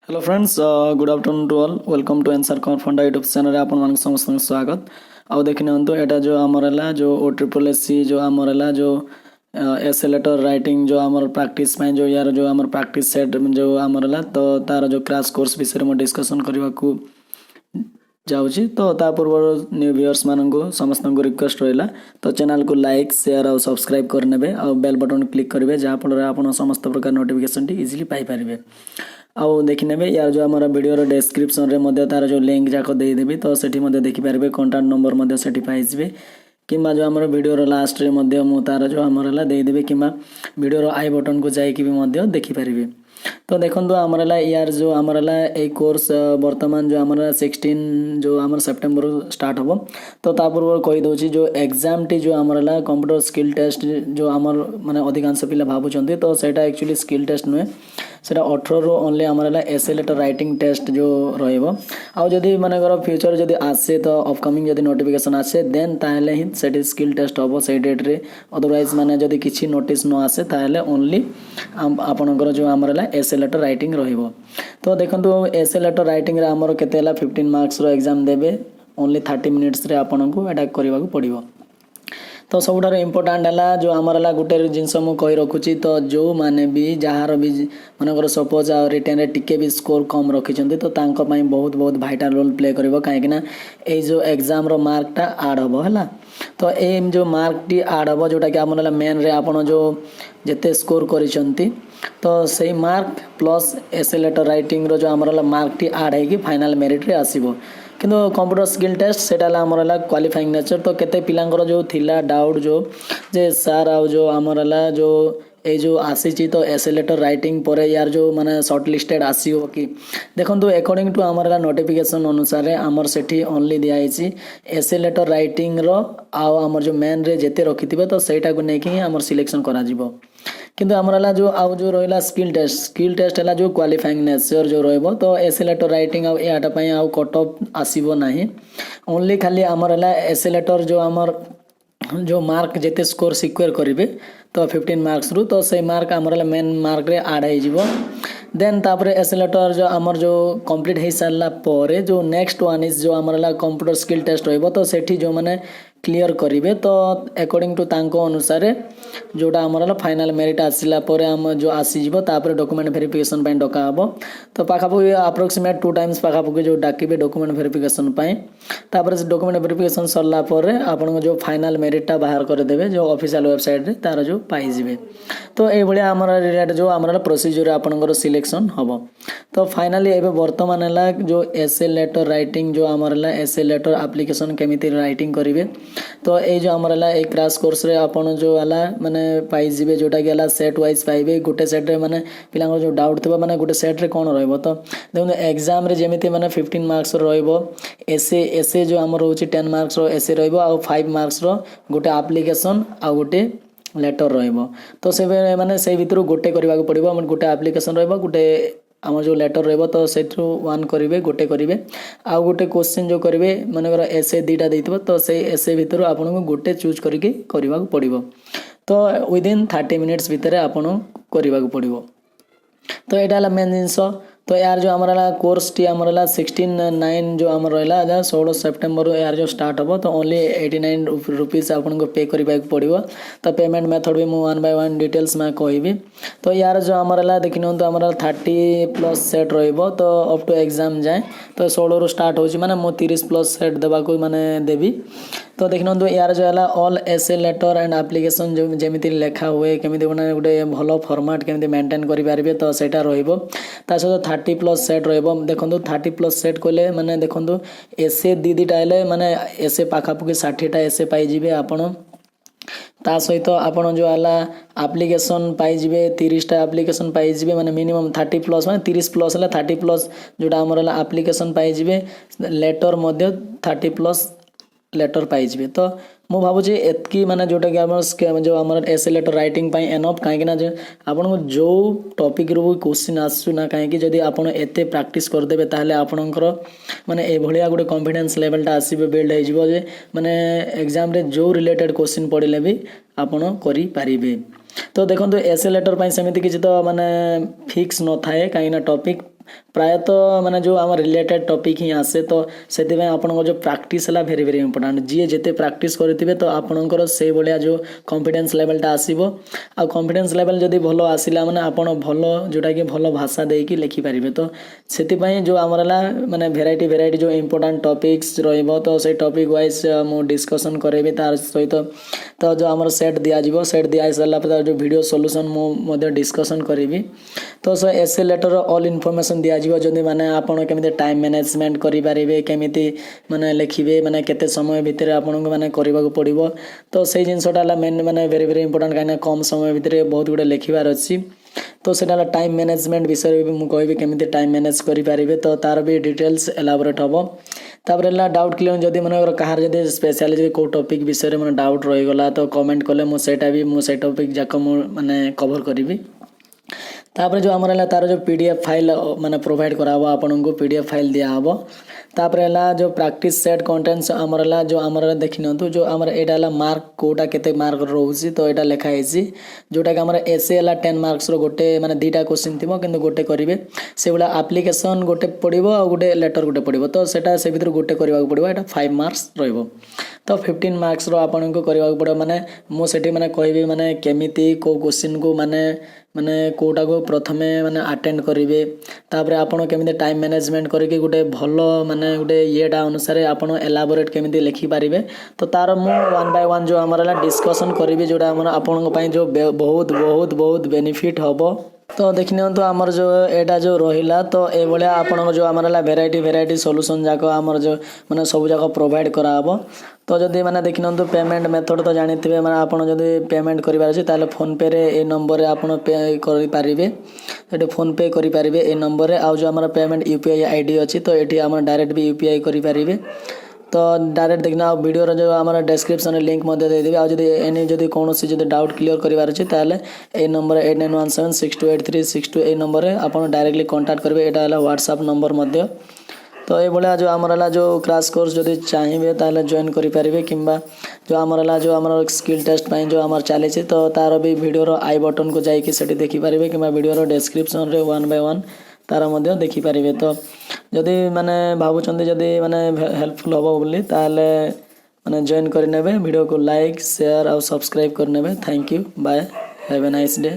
Hello friends, good afternoon to all. Welcome to answer Kumar funda YouTube channel रे आपन समस्त स्वागत। आउ देखने एटा जो आमर है जो OSSSC जो आमर है जो एसे लेटर राइटिंग जो आमर प्रैक्टिस जो यार जो आमर प्रैक्टिस सेट जो आमर है तो तार जो क्रैश कोर्स विषय में डिस्कशन करने को जाऊँगी। तो ता पूर्व न्यू व्यूअर्स मानक समस्त रिक्वेस्ट रहा तो चैनल को लाइक शेयर और सब्सक्राइब करने और बेल बटन क्लिक करेंगे जहाँफल आप समस्त प्रकार नोटिफिकेशन इजिली पाइपर। आउ देखने यार जो आम वीडियो डेस्क्रिप्शन रे तार जो लिंक जाक देदेवी तो सेठी देखिपारे कंटाक्ट नंबर से पाइबे कि जो आम वीडियो लास्ट रे मु तार जो आमर देदेवी कि वीडियो आई बटन को जाकि भी देखिपारे। तो देखो आमर यार जो आमर ए कोर्स वर्तमान जो आमर 16 जो आमर सेप्टेम्बर स्टार्ट हम तो पूर्व कहीदे जो एग्जाम टी जो आमर कंप्यूटर स्किल टेस्ट जो आमर माने अधिकांश पिला भावुं तो सेटा एक्चुअली स्किल टेस्ट नुहे सेटा 18 रू ओनली आमर एसे लेटर राइटिंग टेस्ट जो रहिबो। आउ जदि मानेकर फ्यूचर जदि आसे तो अपकमिंग जदि नोटिफिकेशन आसे देन ताहेले ही सेठी स्किल टेस्ट हम से डेट रे। अदरवाइज माने जदि किछि नोटिस न आसे ताहेले ओनली आपनकर जो आमर एसे लेटर राइटिंग रहिबो। तो देखो एसे लेटर राइटिंग रे आमर केते 15 मार्क्स रो एग्जाम देबे ओनली 30 मिनिट्स रे आपनको एटा करबा पड़िबो। तो सबुठार इम्पोर्टाट है जो आमर है गोटे जिनस मुझे रखुची तो जो माने भी जार भी मनकर सपोज आ रिटेन टिके भी स्कोर कम रखी तो तांको बहुत बहुत भाइटाल रोल प्ले करिवो कहीं जो एग्जाम रो मार्कटा आड हम है। तो ये जो मार्क टी आड हम जोटा कि आमर मेन रे आपन जो जिते स्कोर करिसंती तो सही मार्क प्लस एसे लेटर राइटिंग रो जो आमर मार्क टी आड है कि फाइनल मेरिट रे आसीबो। किंतु कंप्यूटर स्किल टेस्ट सेटा आमर क्वालिफाइंग नेचर तो केते पिलांकर जो थिला डाउट जो जे सार आ जो आमर जो ए जो आसी तो एसे लेटर राइटिंग पर यार जो माने शॉर्ट लिस्टेड आसीबो कि देखो अकॉर्डिंग टू आमर नोटिफिकेशन अनुसार आमर सेठी ओनली दिखाई एसे लेटर राइटिंग रो आमर जो मेन रे जेते रखिथिबे तो सेटा को नेकी आमर सिलेक्शन करा जिवो। किंतु आमर जो आउ जो रहा स्किल टेस्ट है जो क्वालिफाइंग नेचर जो रहिबो तो एसे लेटर राइटिंग आटा आउ कट ऑफ आसीबो नाही। ओनली खाली आमर एसे लेटर जो आमर जो मार्क जेते स्कोर सिक्योर करेंगे तो 15 मार्क्स रु तो से मार्क आमर मेन मार्क रे आड हो देन तापरे एसे लेटर जो आमर जो कंप्लीट हो सारा पर जो नेक्स्ट वन इज जो आमर कंप्यूटर स्किल टेस्ट रहिबो तो सेठी जो माने क्लियर करेंगे तो अकॉर्डिंग टू तांको अनुसार जोटा आमर फाइनल मेरिट आसला पर आम जो आसीज डॉक्यूमेंट वेरिफिकेशन पे डका हम तो पाखापाखि अप्रोक्सीमेट 2 टाइम्स पाखापाखि जो डाकिबे डॉक्यूमेंट वेरिफिकेशन पे तापर डॉक्यूमेंट वेरिफिकेशन सरला पर आपन जो फाइनल मेरिटा बाहर करदेवे जो ऑफिशियल वेबसाइट रे तार जो पाइजिबे। तो ये भाया आमर रिलेटेड जो आमर प्रोसीजर आपनकर सिलेक्शन हम तो फाइनाली एबे वर्तमान है जो एसे लेटर राइटिंग जो आमर एसे लेटर एप्लिकेशन केमिति राइटिंग करेंगे तो ये जो आमर है एक क्रैश कोर्स रे आपन जो है माने पाइजिबे जोटा कि सेट वाइज पाइबे गोटे सेट रे माने पिला जो डाउट थबा माने गोटे सेट रे कोन रहइबो तो देखो एग्जाम रे जेमिति माने 15 मार्क्स रहइबो एसे एसे जो आमर होची 10 मार्क्स रो एसे रहइबो आ 5 मार्क्स रो गोटे एप्लिकेशन आ गोटे लेटर रहइबो। तो से माने से भितर गोटे करबा को पड़िबो हम गोटे एप्लिकेशन रहइबो गोटे आम जो लेटर रहिबो तो सेठु वन करेंगे गोटे करेंगे आउ गोटे क्वेश्चन जो करेंगे मानकर एसे दीटा देइतबो तो से एसे भितर आपन को गोटे चूज करके करबा को पड़िबो तो विदिन 30 मिनिट्स भितर आपन करबा को पड़िबो। तो यहाँ मेन जिनस तो यार जो आमर कोर्स टी आमर 16/9 जो आमर रहा 16 सेप्टेम्बर यार जो स्टार्ट हम तो ओनली 89 रुपीज आपको पे करने पड़ो। तो पेमेंट मेथड भी मुझे 1 बाय 1 डिटेल्स में कहबी। तो यार जो आमर देखि नियंतु आमर 30+ सेट रहिबो तो अप टू एग्जाम जाए तो 16 रु स्टार्ट होची माने मु 30+ सेट देबा को माने देबी। तो देखिनु यार जो है all essay letter and application जो जमीती लिखा हुए केमिति गोटे भल फॉर्मेट केमिति मेंटेन करि पारिबे तो सेटा रहिबो। ता सहित 30+ सेट रहिबो। देखंतु 30+ सेट कोले माने देखंतु एसे दीटा हेले माने एसे पाखापुकी 60टा एसे पाई जिवे आपण ता सहित आपन जो है एप्लिकेशन पाइबे 30टा एप्लिकेशन पाइबे माने मिनिमम 30+ माने 30+ है 30+ जोटा आमर एप्लिकेशन पाइबे लेटर मध्य 30+ लेटर पाइबे। तो मु भावुची एतकी माने जोटा कि जो आमर एसे लेटर राइटिंग पाई एनफ कहीं आपन जो टॉपिक रू क्वेश्चन आसु ना कहीं जदि आपन एते प्रैक्टिस करदेबे ताहले आपनकर माने ए भलिया गोटे कॉन्फिडेंस लेवलटा आसीबे बिल्ड हो जिवो जे माने एग्जाम रे जो रिलेटेड क्वेश्चन पड़िले भी आपन करि पारिबे। तो देखो एसे लेटर पाई सेमिति किछि तो माने फिक्स न थाए कहीं ना टॉपिक प्रायतः माने जो आम रिलेटेड टॉपिक ही आसे तो से आपन जो प्रैक्टिस है वेरी वेरी इंपोर्टेंट जी जिते प्रैक्टिस करेंगे तो आपणकर से भाया जो कॉन्फिडेंस लेवलटा आसो आ कॉन्फिडेंस लेवल जदि भल आसला माने आपन भल जोटा कि भल भाषा देकी लिखिपारे तो से जो आमर माने भेराइटी भेराइटी जो इंपोर्टेंट टॉपिक्स रहिबो तो से टॉपिक वाइज मु डिस्कशन करेबी तार सहित तो जो आमर सेट दिया सेट दिया सारा पर जो वीडियो सॉल्यूशन मु डिस्कशन करी तो सो एसे लेटर ऑल इनफॉरमेशन दिया जदि माने आपन केमिति टाइम मैनेजमेंट करि पारिबे केमिति माने लिखिबे माने केते समय भितर आपन को माने करबा को पड़िबो तो सेही जिंसटा ला मेन माने वेरी वेरी इंपोर्टेंट काना कम समय भितर बहुत गुडे लिखिबार अछि तो सेटा टाइम मैनेजमेंट विषय भी मुझे कहबी केमिति टाइम मैनेज करि पारिबे तो तार भी डिटेल्स एलाबोरेट हबो तापर डाउट क्लियर जदि मन कहार जदि स्पेशली जदि को टॉपिक विषय में डाउट रही गला तो कमेंट कले मुझे टॉपिक जाक माने कवर करी तापर जो आमर तार जो पीडीएफ फाइल माने प्रोवाइड कराबो आपन को पीडीएफ फाइल दिया हबो तापर जो प्रैक्टिस सेट कंटेंट्स आमर जो आमर देखिनतु जो आमर एटा मार्क कोटा केते मार्क रोसी तो एटा लिखा है जोटा कि आमर एसे 10 मार्क्स रो गोटे माने दीटा क्वेश्चन थिबो किंतु गोटे करिवे से बला एप्लीकेशन गोटे पड़िबो आ गोटे लेटर गोटे पड़िबो तो सेटा से भीतर गोटे करबा पड़िबो एटा 5 मार्क्स रहइबो तो 15 मार्क्स रो आपन को करबा पड़ो माने मो सेठी माने कहबी माने केमिति को क्वेश्चन को माने माने कोटा को प्रथमे माने अटेंड करिवे तापर आपन केमिति टाइम मैनेजमेंट करके गोटे भलो माने गोटे येटा अनुसार आपन एलाबोरेट केमिति लिखि पारिबे तो तार मु वन बाय वन जो हमरला डिस्कशन करिवे जोटा हमर आपन पई जो बहुत बहुत बहुत बेनिफिट हबो तो देखिनियंतु आमर जो एटा जो रहिला तो ए भलिया आपन जो हमरला वेराइटी सॉल्यूशन जाको आमर जो माने सब जाको प्रोवाइड कराबो तो जदि माने देखिनंतु पेमेंट मेथड तो जानिथिबे माने आपन जदि पेमेंट करिवार अछि ताले फोन पे रे ए नंबर रे आपन पे करि पारिबे एटे फोन पे करि पारिबे ए नंबर रे आ जो हमर पेमेंट यूपीआई आईडी अछि तो एठी हमर डायरेक्ट भी यूपीआई करि पारिबे तो डायरेक्ट देखना वीडियो रो जो हमर डिस्क्रिप्शन रे लिंक मध्ये दे देबे आ जदि एनी जदि कोनोसी जदि डाउट क्लियर करिवार अछि ताले ए नंबर 8917628362 ए नंबर रे आपन डायरेक्टली कांटेक्ट करबे एटा हला व्हाट्सएप नंबर मध्ये तो ये भाया जो आमर जो क्रैश कोर्स जदि चाहिए ताले जॉइन करि पारिबे किंबा जो आमर स्किल टेस्ट पाई जो आमर चले तो तार भी वीडियो रो आई बटन को जाई कि सेठी देखि पारिबे किंबा वीडियो रो डिस्क्रिप्शन रे 1 बाय 1 तार मध्ये देखि पारिबे तो जदि माने भाबुचंदी जदि माने हेल्पफुल हबो बोली ताले माने जॉइन करि नेबे वीडियो को लाइक शेयर और सब्सक्राइब कर नेबे thank you bye have a nice day.